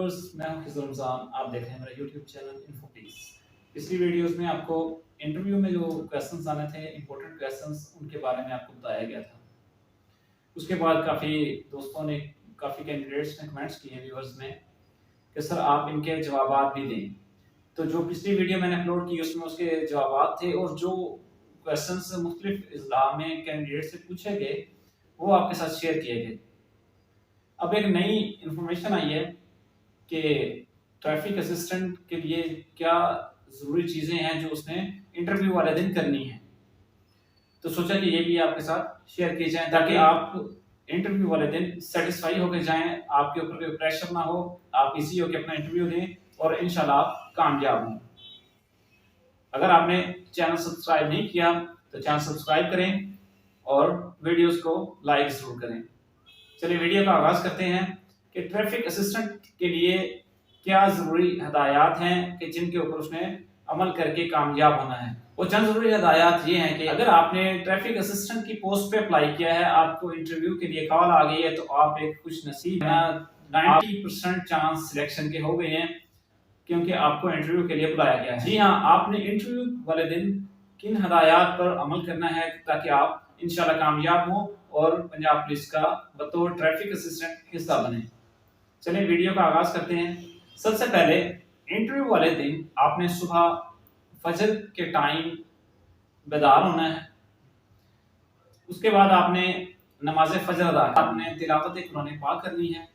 Viewers, मैं हूं खिज़र रमज़ान। आप देख रहे हैं मेरा यूट्यूब चैनल इन्फोपीस। पिछली वीडियोस में आपको इंटरव्यू में जो क्वेश्चंस आने थे, इंपॉर्टेंट क्वेश्चंस, उनके बारे में आपको बताया गया था। उसके बाद काफ़ी दोस्तों ने, काफ़ी कैंडिडेट्स ने कमेंट्स किए व्यूअर्स में कि सर आप इनके जवाबात भी दें। तो जो पिछली वीडियो मैंने अपलोड की उसमें उसके जवाबात थे, और जो क्वेश्चंस मुख्तलिफ अजला में कैंडिडेट से पूछे गए वो आपके साथ शेयर किए गए। अब एक नई इंफॉर्मेशन आई है कि ट्रैफिक असिस्टेंट के लिए क्या ज़रूरी चीज़ें हैं जो उसने इंटरव्यू वाले दिन करनी है। तो सोचा कि ये भी आपके साथ शेयर की जाए ताकि आप इंटरव्यू वाले दिन सेटिस्फाई होकर जाएं, आपके ऊपर कोई प्रेशर ना हो, आप इजी होकर अपना इंटरव्यू दें और इंशाल्लाह आप कामयाब हों। अगर आपने चैनल सब्सक्राइब नहीं किया तो चैनल सब्सक्राइब करें और वीडियोस को लाइक ज़रूर करें। चलिए वीडियो का आगाज़ करते हैं कि ट्रैफिक असिस्टेंट के लिए क्या ज़रूरी हदायत हैं कि जिनके ऊपर उसने अमल करके कामयाब होना है। वो चंद ज़रूरी हदायत ये हैं कि अगर आपने ट्रैफिक असिस्टेंट की पोस्ट पे अप्लाई किया है, आपको इंटरव्यू के लिए कॉल आ गई है, तो आप एक खुश नसीब हैं। 90% चांस सिलेक्शन के हो गए हैं क्योंकि आपको इंटरव्यू के लिए बुलाया गया है। जी हाँ, आपने इंटरव्यू वाले दिन किन हदायत पर अमल करना है ताकि आप इंशाल्लाह कामयाब हों और पंजाब पुलिस का बतौर ट्रैफिक असिस्टेंट हिस्सा बने। चलिए वीडियो का आगाज करते हैं। सबसे पहले इंटरव्यू वाले दिन आपने सुबह फजर के टाइम बेदार होना है। उसके बाद आपने नमाज फजर अदा, आपने तिलावत कुरान पाक करनी है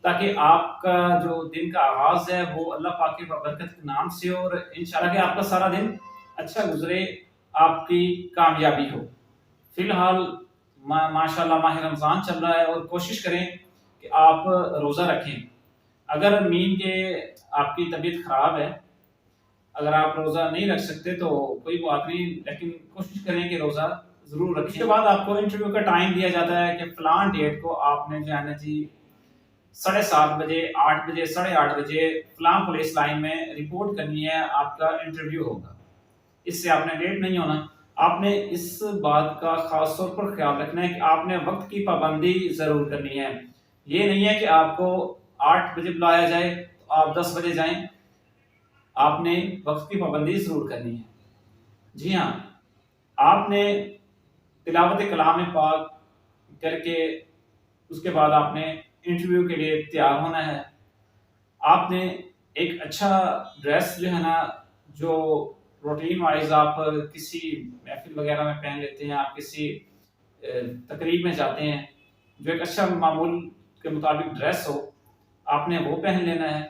ताकि आपका जो दिन का आगाज है वो अल्लाह पाक के बरकत के नाम से हो और इंशाल्लाह कि आपका सारा दिन अच्छा गुजरे, आपकी कामयाबी हो। फिलहाल माशाल्लाह माह रमज़ान चल रहा है और कोशिश करें कि आप रोज़ा रखें। अगर मीन के आपकी तबीयत ख़राब है, अगर आप रोज़ा नहीं रख सकते तो कोई बात नहीं, लेकिन कोशिश करें कि रोज़ा ज़रूर रखें। उसके बाद आपको इंटरव्यू का टाइम दिया जाता है कि फ़लाँ डेट को आपने जो है ना जी 7:30 बजे, 8 बजे, 8:30 बजे फ़लाँ पुलिस लाइन में रिपोर्ट करनी है, आपका इंटरव्यू होगा। इससे आपने लेट नहीं होना। आपने इस बात का खास तौर पर ख्याल रखना है कि आपने वक्त की पाबंदी जरूर करनी है। ये नहीं है कि आपको 8 बजे बुलाया जाए तो आप 10 बजे जाएं, आपने वक्त की पाबंदी जरूर करनी है। जी हाँ, आपने तिलावत कलाम पाक करके उसके बाद आपने इंटरव्यू के लिए तैयार होना है। आपने एक अच्छा ड्रेस जो है ना, जो रूटीन वाइज आप किसी महफिल वगैरह में पहन लेते हैं, आप किसी तकरीब में जाते हैं, जो एक अच्छा मामूल के मुताबिक ड्रेस हो, आपने वो पहन लेना है।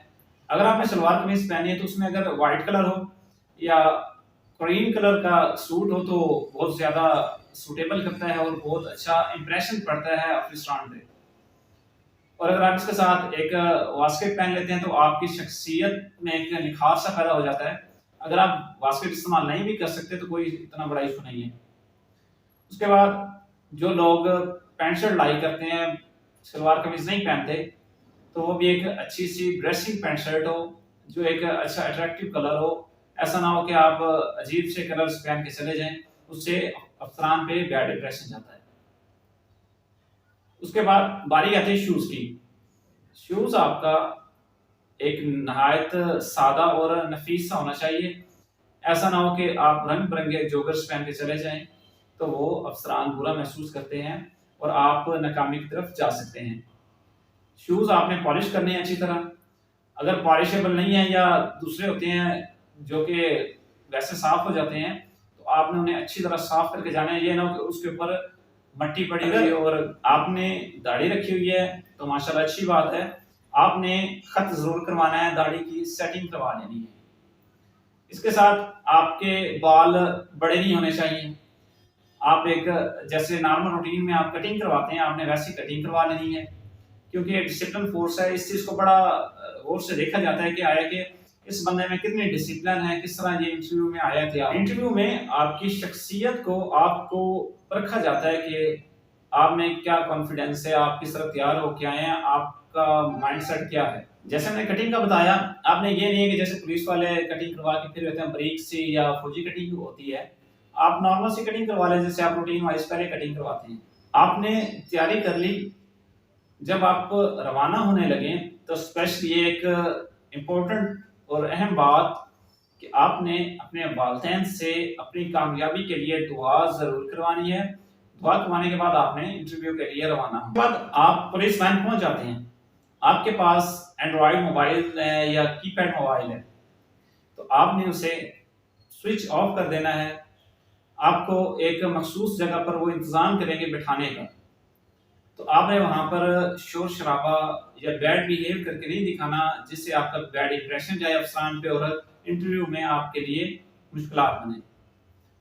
अगर आपने सलवार कमीज पहनी है तो उसमें अगर वाइट कलर हो या क्रीम कलर का सूट हो तो बहुत ज्यादा सूटेबल करता है और बहुत अच्छा इंप्रेशन पड़ता है ऑफिस राउंड पे। और अगर आप इसके साथ एक वास्केट पहन लेते हैं तो आपकी शख्सियत में एक निखार सा पैदा हो जाता है। अगर आप वास्केट इस्तेमाल नहीं भी कर सकते तो कोई इतना बड़ा इशू नहीं है। उसके बाद जो लोग पैंट शर्ट लाई करते हैं, सलवार कमीज नहीं पहनते, तो वो भी एक अच्छी सी ड्रेसिंग पैंट शर्ट हो जो एक अच्छा अट्रैक्टिव कलर हो। ऐसा ना हो कि आप अजीब से कलर्स पहन के चले जाएं, उससे अफसरान पे बैड इंप्रेशन जाता है। उसके बाद बारी आती है शूज की। शूज आपका एक नहायत सादा और नफीस सा होना चाहिए। ऐसा ना हो कि आप रंग बिरंगे जोगर्स पहन के चले जाएं तो वो अफसरान बुरा महसूस करते हैं और आप नाकामी की तरफ जा सकते हैं। शूज आपने पॉलिश करने हैं अच्छी तरह। अगर पॉलिशेबल नहीं है या दूसरे होते हैं जो कि वैसे साफ हो जाते हैं तो आपने उन्हें अच्छी तरह साफ करके जाना है। ये ना हो कि उसके ऊपर मट्टी पड़ी हुई और आपने दाढ़ी रखी हुई है तो माशाल्लाह अच्छी बात है, आपने खत जरूर करवाना है, दाढ़ी की सेटिंग करवा लेनी है। इसके साथ आपके बाल बड़े नहीं होने चाहिए। आप एक जैसे नॉर्मल रूटीन में आप कटिंग करवाते हैं, आपने वैसी कटिंग करवा लेनी है क्योंकि डिसिप्लिन फोर्स है। इस चीज को बड़ा गौर से देखा जाता है कि आया कि इस बंदे में कितनी डिसिप्लिन है, किस तरह ये इंटरव्यू में आया था। इंटरव्यू में आपकी शख्सियत को आपको परखा जाता है कि आप में क्या कॉन्फिडेंस है, आप किस तरह तैयार हो के आए हैं, आपका माइंडसेट क्या है। जैसे मैंने कटिंग का बताया, आपने ये नहीं है कि जैसे पुलिस वाले कटिंग करवा के फिर रहते हैं ब्रेक से या फौजी कटिंग होती है, आप नॉर्मल सी कटिंग करवा लें जैसे आप रूटीन वाइज पहले कटिंग करवाते हैं। आपने तैयारी कर ली, जब आप रवाना होने लगे तो स्पेशली एक इम्पोर्टेंट और अहम बात कि आपने अपने वालिदैन से अपनी कामयाबी के लिए दुआ जरूर करवानी है। दुआ करवाने के बाद आपने इंटरव्यू के लिए रवाना होना। बाद आप पुलिस वैन पहुंच जाते हैं, आपके पास एंड्रॉयड मोबाइल है या कीपैड मोबाइल है, तो आपने उसे स्विच ऑफ कर देना है। आपको एक मखसूस जगह पर वो इंतजाम करेंगे बिठाने का, तो आपने वहां पर शोर शराबा या बैड बिहेव करके नहीं दिखाना जिससे आपका बैड इंप्रेशन जाए अफसरान पे और इंटरव्यू में आपके लिए मुश्किलात बने।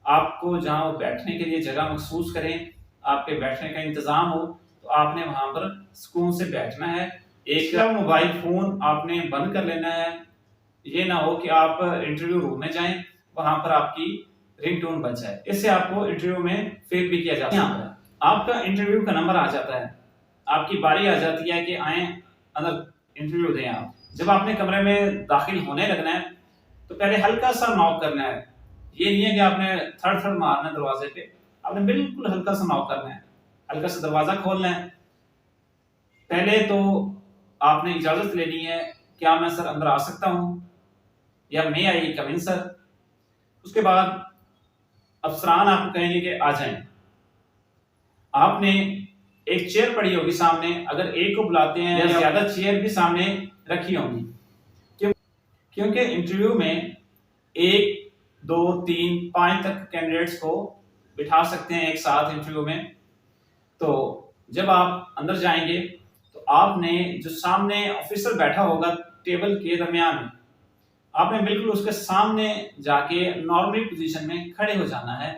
आपको जहां वो बैठने के लिए जगह मखसूस करें, आपके बैठने का इंतजाम हो, तो आपने वहां पर सुकून से बैठना है। एक मोबाइल फोन आपने बंद कर लेना है। ये ना हो कि आप इंटरव्यू रूम में जाएं, वहां पर आपकी रिंगटोन बज जाए, इससे आपको इंटरव्यू में फेल भी किया जाता है। आपका इंटरव्यू का नंबर आ जाता है, आपकी बारी आ जाती है कि आए अंदर इंटरव्यू दें। आप जब आपने कमरे में दाखिल होने लगना है तो पहले हल्का सा नॉक करना है। ये नहीं है कि आपने थर्ड थर्ड मारना है दरवाजे पे, आपने बिल्कुल हल्का सा नॉक करना है, हल्का सा दरवाजा खोलना है। पहले तो आपने इजाजत लेनी है, क्या मैं सर अंदर आ सकता हूं, या मे आई कम इन सर। उसके बाद अफसरान आपको कहेंगे कि आ जाएं। आपने एक चेयर पड़ी होगी सामने, अगर एक को बुलाते हैं या ज्यादा चेयर भी सामने रखी होंगी, क्योंकि इंटरव्यू में 1 2 3 5 तक कैंडिडेट्स को बिठा सकते हैं एक साथ इंटरव्यू में। तो जब आप अंदर जाएंगे तो आपने जो सामने ऑफिसर बैठा होगा टेबल के दरमियान में, आपने बिल्कुल उसके सामने जाके नॉर्मल पोजीशन में खड़े हो जाना है।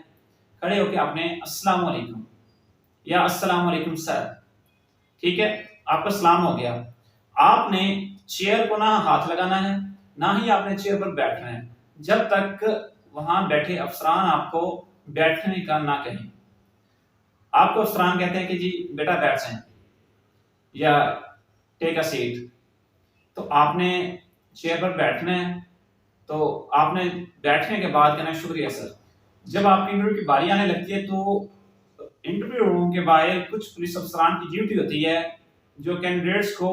खड़े होकर आपने अस्सलाम वालेकुम या अस्सलाम वालेकुम सर, ठीक है, आपका सलाम हो गया। आपने चेयर को ना हाथ लगाना है, ना ही आपने चेयर पर बैठना है जब तक वहां बैठे अफसरान आपको बैठने का ना कहें। आपको अफसरान कहते हैं कि जी बेटा बैठ जाएं या टेक अ सीट, तो आपने चेयर पर बैठना है। तो आपने बैठने के बाद कहना शुक्रिया सर। जब आपकी इंटरव्यू की बारी आने लगती है तो इंटरव्यू रूम के बाहर कुछ पुलिस अफसरान की ड्यूटी होती है जो कैंडिडेट्स को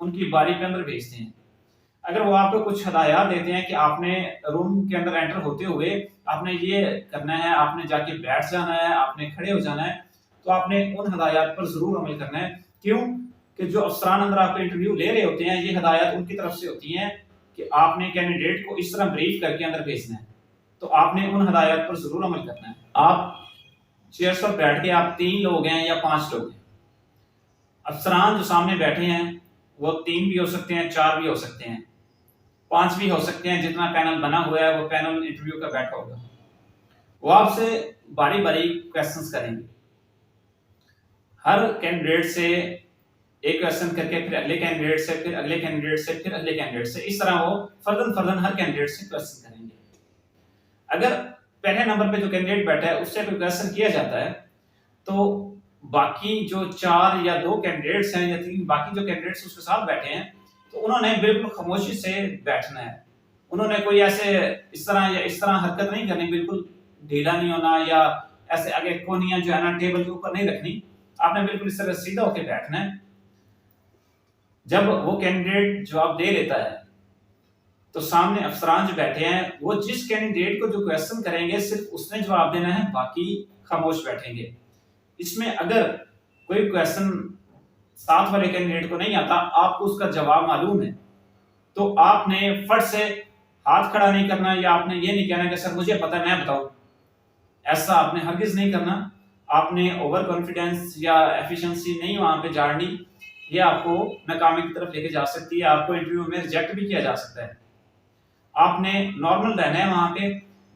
उनकी बारी पे अंदर भेजते हैं। अगर वो आपको कुछ हदायत देते हैं कि आपने रूम के अंदर एंटर होते हुए आपने ये करना है, आपने जाके बैठ जाना है, आपने खड़े हो जाना है, तो आपने उन हदायत पर जरूर अमल करना है। क्यों कि जो अफसरान अंदर आपका इंटरव्यू ले रहे होते हैं, ये हदायत उनकी तरफ से होती हैं कि आपने कैंडिडेट को इस तरह ब्रीफ करके अंदर भेजना है, तो आपने उन हदायत पर जरूर अमल करना है। आप चेयर्स पर बैठ के आप 3 लोग हैं या 5 लोग हैं, अफसरान जो सामने बैठे हैं वो 3 भी हो सकते हैं, 4 भी हो सकते हैं, 5 भी हो सकते हैं। जितना पैनल बना हुआ है वो पैनल इंटरव्यू का बैठा होगा, वो आपसे बारी बारी क्वेश्चंस करेंगे। हर कैंडिडेट से एक क्वेश्चन करके फिर अगले कैंडिडेट से, फिर अगले कैंडिडेट से, फिर अगले कैंडिडेट से, इस तरह वो फर्दन फर्दन हर कैंडिडेट से क्वेश्चन करेंगे। अगर पहले नंबर पे जो कैंडिडेट बैठा है उससे कोई क्वेश्चन किया जाता है तो बाकी जो 4 या 2 कैंडिडेट्स हैं या 3 बाकी जो कैंडिडेट्स उसके साथ बैठे हैं, तो उन्होंने बिल्कुल खामोशी से बैठना है। उन्होंने कोई ऐसे इस तरह हरकत नहीं करनी, बिल्कुल ढीला नहीं होना या ऐसे आगे कोनियां जो है ना टेबल के ऊपर नहीं रखनी। आपने बिल्कुल इस तरह सीधा होकर बैठना है। जब वो कैंडिडेट जवाब दे लेता है तो सामने अफसरान जो बैठे हैं वो जिस कैंडिडेट को जो क्वेश्चन करेंगे सिर्फ उसने जवाब देना है, बाकी खामोश बैठेंगे। इसमें अगर कोई क्वेश्चन साथ वाले कैंडिडेट को नहीं आता, आपको उसका जवाब मालूम है, तो आपने फट से हाथ खड़ा नहीं करना या आपने ये नहीं कहना कि सर मुझे पता है मैं बताऊं। ऐसा आपने हरगिज नहीं करना। आपने ओवर कॉन्फिडेंस या एफिशिएंसी नहीं वहां पे झाड़नी, ये आपको नाकामी की तरफ लेके जा सकती है, आपको इंटरव्यू में रिजेक्ट भी किया जा सकता है। आपने नॉर्मल रहना है, वहां पे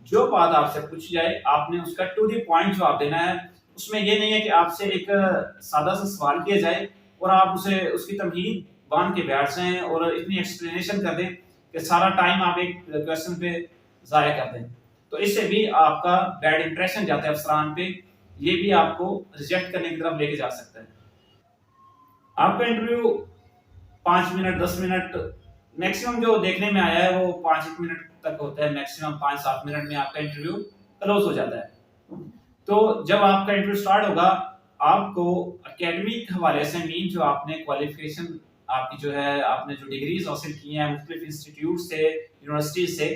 जो बात आपसे पूछी जाए आपने उसका टू द पॉइंट जवाब देना है। उसमें ये नहीं है कि आपसे एक सादा सा सवाल किया जाए और आप उसे उसकी तमहीद बांध के बैठ जाएं और इतनी एक्सप्लेनेशन कर दें कि सारा टाइम आप एक क्वेश्चन पे जाया कर दें, तो इससे भी आपका बैड इंप्रेशन जाता है अफसरान पे, ये भी आपको रिजेक्ट करने की तरफ लेके जा सकता है। आपका इंटरव्यू 5 मिनट 10 मिनट मैक्सिमम जो देखने में आया है वो 5 मिनट तक होता है, मैक्सिमम 5-7 मिनट में आपका इंटरव्यू क्लोज हो जाता है। तो जब आपका इंटरव्यू स्टार्ट होगा, आपको एकेडमिक हवाले से मीन जो आपने क्वालिफिकेशन आपकी जो है आपने जो डिग्रीज हासिल की हैं मुख्तलिफ इंस्टीट्यूट से, यूनिवर्सिटी से,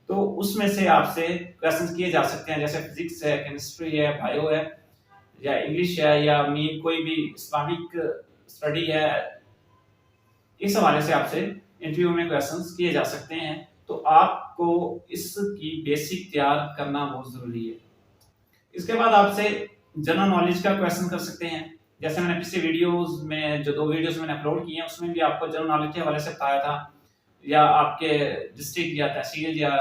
तो उसमें से आपसे क्वेश्चन किए जा सकते हैं, जैसे फिजिक्स है, केमिस्ट्री है, बायो है, या इंग्लिश है, या मीन कोई भी इस्लामिक स्टडी है। इस हवाले से आपसे इंटरव्यू में क्वेश्चंस किए जा सकते हैं। तो आपको इसकी बेसिक तैयार करना बहुत जरूरी है। इसके बाद आपसे जनरल नॉलेज का क्वेश्चन कर सकते हैं, जैसे मैंने पिछले वीडियोस में जो 2 वीडियोस मैंने अपलोड किए हैं उसमें भी आपको जनरल नॉलेज के हवाले से बताया था, या आपके डिस्ट्रिक्ट या तहसील या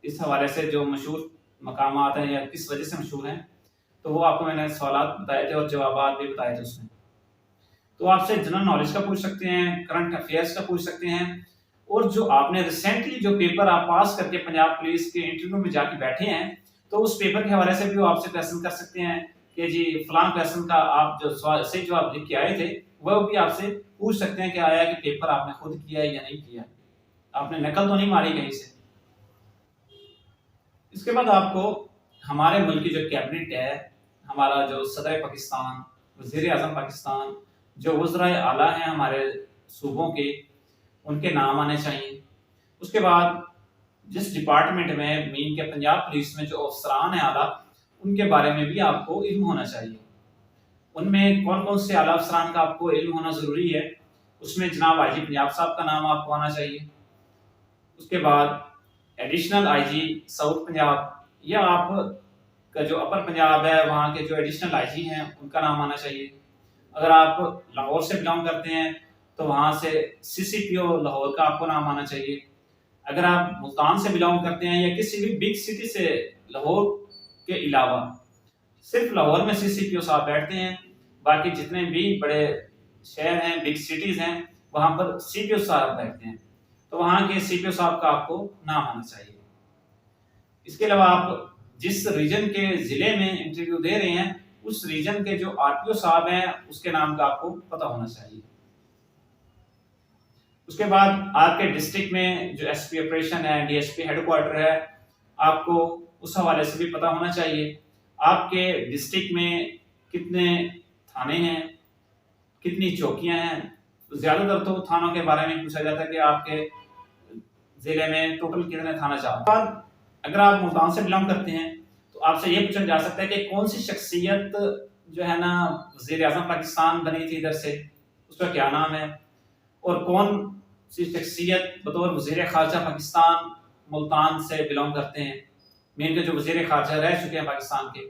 इस हवाले से जो मशहूर मकामात हैं या किस वजह से मशहूर हैं, तो वो आपको मैंने सवाल बताए थे और जवाब भी बताए थे उसमें। तो आपसे जनरल नॉलेज का पूछ सकते हैं, करंट अफेयर्स का पूछ सकते हैं, और जो आपने रिसेंटली जो पेपर आप पास करके पंजाब पुलिस के इंटरव्यू में जाके बैठे हैं, तो उस पेपर के हवाले से भी वो आपसे क्वेश्चन कर सकते हैं कि जी फलां क्वेश्चन का आप जो सही जवाब लिख के आए थे वह भी आपसे पूछ सकते हैं कि आया कि पेपर आपने खुद किया है या नहीं किया, आपने नकल तो नहीं मारी कहीं से। इसके बाद आपको हमारे मुल्क की जो कैबिनेट है, हमारा जो सदर पाकिस्तान, वज़ीर आज़म पाकिस्तान, जो वज़राए आला हैं हमारे सूबों के, उनके नाम आने चाहिए। उसके बाद जिस डिपार्टमेंट में मीन के पंजाब पुलिस में जो अफसरान हैं आला, उनके बारे में भी आपको इल्म होना चाहिए। उनमें कौन कौन से आला अफसरान का आपको इल्म होना ज़रूरी है, उसमें जनाब आईजी पंजाब साहब का नाम आपको आना चाहिए। उसके बाद एडिशनल आईजी साउथ पंजाब, या आप का जो अपर पंजाब है वहाँ के जो एडिशनल आईजी हैं उनका नाम आना चाहिए। अगर आप लाहौर से बिलोंग करते हैं तो वहाँ से सीसीपीओ लाहौर का आपको नाम आना चाहिए। अगर आप मुल्तान से बिलोंग करते हैं या किसी भी बिग सिटी से, लाहौर के अलावा सिर्फ लाहौर में सीसीपीओ साहब बैठते हैं, बाकी जितने भी बड़े शहर हैं, बिग सिटीज हैं, वहाँ पर सीपीओ साहब बैठते हैं, तो वहाँ के सीपीओ साहब का आपको नाम आना चाहिए। इसके अलावा आप जिस रीजन के जिले में इंटरव्यू दे रहे हैं उस रीजन के जो आरपीओ साहब हैं उसके नाम का आपको पता होना चाहिए। उसके बाद आपके डिस्ट्रिक्ट में जो एसपी ऑपरेशन है, डीएसपी हेडक्वार्टर है, आपको उस हवाले से भी पता होना चाहिए। आपके डिस्ट्रिक्ट में कितने थाने हैं, कितनी चौकियां हैं, तो ज्यादातर तो थानों के बारे में पूछा जाता है कि आपके जिले में टोटल कितने थाना चाहते हैं। अगर आप मुल्तान से बिलोंग करते हैं तो आपसे ये पूछा जा सकता है कि कौन सी शख्सियत जो है ना वज़ीर आज़म पाकिस्तान बनी थी इधर से, उसका क्या नाम है, और कौन सी शख्सियत बतौर वज़ीर ख़ारजा पाकिस्तान मुल्तान से बिलोंग करते हैं, मेन के जो वज़ीर ख़ारजा रह चुके हैं पाकिस्तान के।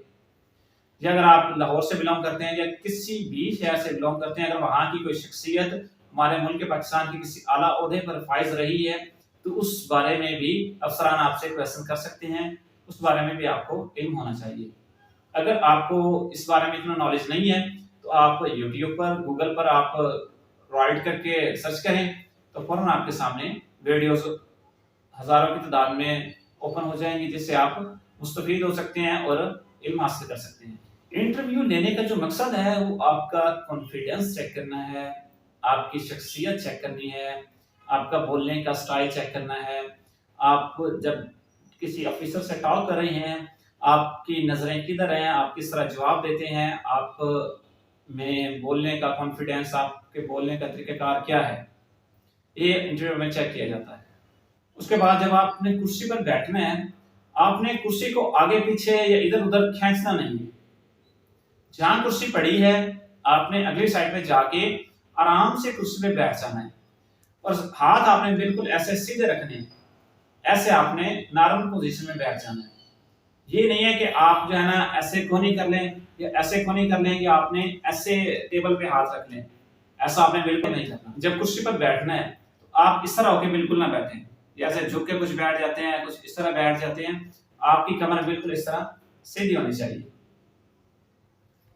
या अगर आप लाहौर से बिलोंग करते हैं या किसी भी शहर से बिलोंग करते हैं, अगर वहाँ की कोई शख्सियत हमारे मुल्क के पाकिस्तान की किसी आला ओहदे पर फाइज रही है तो उस बारे में भी अफसरान आपसे क्वेश्चन कर सकते हैं, उस बारे में भी आपको इल्म होना चाहिए। अगर आपको इस बारे में इतना नॉलेज नहीं है तो आप यूट्यूब पर, गूगल पर आप राइट करके सर्च करें तो फौरन आपके सामने वीडियोस हजारों की तादाद में ओपन हो जाएंगी, जिससे आप मुस्तफीद हो सकते हैं और इल्म हासिल कर सकते हैं। इंटरव्यू लेने का जो मकसद है वो आपका कॉन्फिडेंस चेक करना है, आपकी शख्सियत चेक करनी है, आपका बोलने का स्टाइल चेक करना है। आप जब किसी ऑफिसर से टॉक कर रहे हैं, आपकी नज़रें किधर हैं, आप किस तरह जवाब देते हैं, आप में बोलने का कॉन्फिडेंस, आपके बोलने का तरीक़ाकार क्या है, ये इंटरव्यू में चेक किया जाता है। उसके बाद जब आपने कुर्सी पर बैठना है, आपने कुर्सी को आगे पीछे या इधर उधर खींचना नहीं है। जहां कुर्सी पड़ी है आपने अगली साइड में जाके आराम से कुर्सी पे बैठ जाना है और हाथ आपने बिल्कुल ऐसे सीधे रखने हैं, ऐसे आपने नॉर्मल पोजीशन में बैठ जाना है। ये नहीं है कि आप जो है ना ऐसे कोनी कर लें या ऐसे कोनी कर लें या आपने ऐसे टेबल पे हाथ रख लें, ऐसा आपने बिल्कुल नहीं करना। जब कुर्सी पर बैठना है तो आप इस तरह होकर बिल्कुल ना बैठें, जैसे झुक के कुछ बैठ जाते हैं, कुछ इस तरह बैठ जाते हैं। आपकी कमर बिल्कुल इस तरह सीधी होनी चाहिए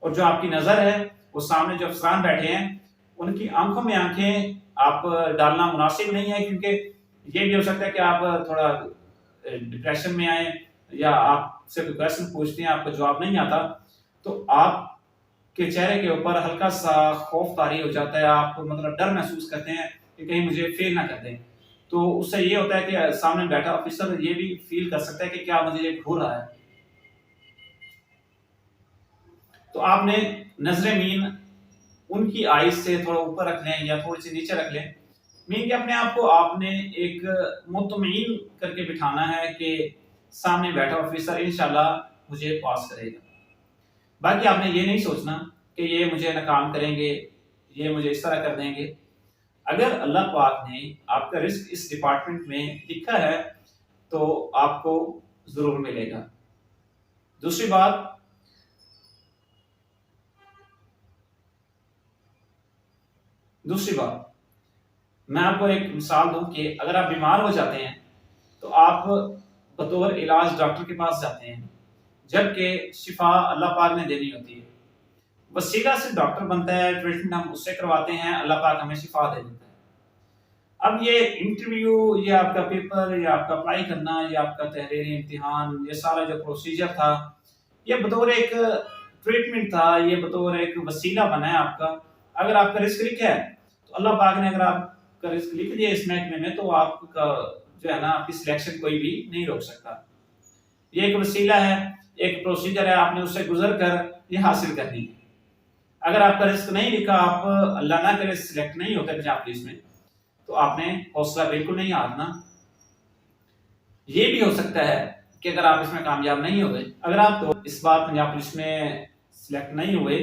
और जो आपकी नजर है वो सामने जो अफसरान बैठे हैं उनकी आंखों में आंखें आप डालना मुनासिब नहीं है, क्योंकि ये भी हो सकता है कि आप थोड़ा डिप्रेशन में आए या आपसे कोई क्वेश्चन पूछते हैं, आपको जवाब नहीं आता तो आपके चेहरे के ऊपर हल्का सा खौफ तारी हो जाता है, आप मतलब डर महसूस करते हैं कि कहीं मुझे फेल ना कर दें। तो उससे ये होता है कि सामने बैठा ऑफिसर ये भी फील कर सकता है कि क्या मुझे ये घूर रहा है। तो आपने नजरे मीन उनकी आइज से थोड़ा ऊपर रख लें या थोड़ी सी नीचे रख लें। मीन कि अपने आप को आपने एक मुतमईन करके बिठाना है कि सामने बैठा ऑफिसर इंशाल्लाह मुझे पास करेगा। बाकी आपने ये नहीं सोचना कि ये मुझे नाकाम करेंगे, ये मुझे इस तरह कर देंगे। अगर अल्लाह पाक ने आपका रिस्क इस डिपार्टमेंट में लिखा है तो आपको जरूर मिलेगा। दूसरी बात, मैं आपको एक मिसाल दूं कि अगर आप बीमार हो जाते हैं तो आप बतौर इलाज डॉक्टर के पास जाते हैं, जबकि शिफा अल्लाह पाक ने देनी होती है। वसीला से डॉक्टर बनता है, ट्रीटमेंट हम उससे करवाते हैं, अल्लाह पाक हमें शिफा दे देता है। अब ये इंटरव्यू, ये आपका पेपर, ये आपका अप्लाई करना, ये आपका तहरीरी इम्तिहान, ये सारा जो प्रोसीजर था, ये बतौर एक ट्रीटमेंट था, ये बतौर एक वसीला बना है आपका। अगर आपका रिस्क लिखा है तो अल्लाह पाक ने अगर आपका रिस्क लिख दिया इस महकमे में तो आपका जो है ना, आपकी सिलेक्शन कोई भी नहीं रोक सकता। ये एक वसीला है, एक प्रोसीजर है, आपने उससे गुजर कर ये हासिल करनी है। अगर आपका रिस्क नहीं लिखा, आप अल्लाह ना करे सिलेक्ट नहीं होते पंजाब पुलिस में, तो आपने हौसला बिल्कुल नहीं हारना। ये भी हो सकता है कि अगर आप इसमें कामयाब नहीं हुए, अगर आप तो इस बार पंजाब पुलिस में सिलेक्ट नहीं हुए,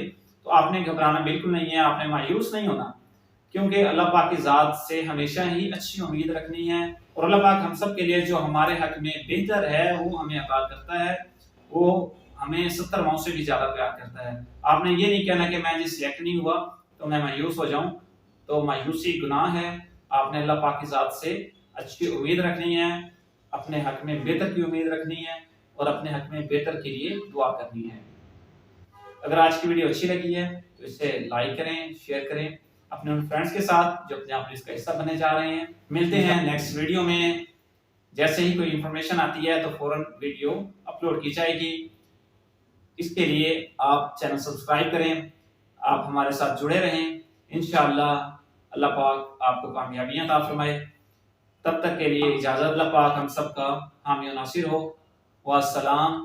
तो आपने घबराना बिल्कुल नहीं है, आपने मायूस नहीं होना, क्योंकि अल्लाह पाक की ज़ात से हमेशा ही अच्छी उम्मीद रखनी है। और अल्लाह पाक हम सब के लिए जो हमारे हक में बेहतर है वो हमें अता करता है, वो हमें 70 माओ से भी ज्यादा प्यार करता है। आपने ये नहीं कहना कि मैं जी सिलेक्ट नहीं हुआ तो मैं मायूस हो जाऊं, तो मायूसी गुनाह है। आपने अल्लाह पाक की ज़ात से अच्छी उम्मीद रखनी है, अपने हक में बेहतर की उम्मीद रखनी है और अपने हक में बेहतर के लिए दुआ करनी है। अगर आज की वीडियो अच्छी लगी है तो इसे लाइक करें, शेयर करें अपने उन फ्रेंड्स के साथ जो पंजाब पुलिस का हिस्सा बनने जा रहे हैं। मिलते हैं नेक्स्ट वीडियो में। जैसे ही कोई इंफॉर्मेशन आती है तो फौरन वीडियो अपलोड की जाएगी। इसके लिए आप चैनल सब्सक्राइब करें, आप हमारे साथ जुड़े रहें। इंशाअल्लाह अल्लाह पाक आपको कामयाबियां अता फरमाए। तब तक के लिए इजाजत, अल्लाह पाक हम सबका हामी और नासिर हो। वास्सलाम।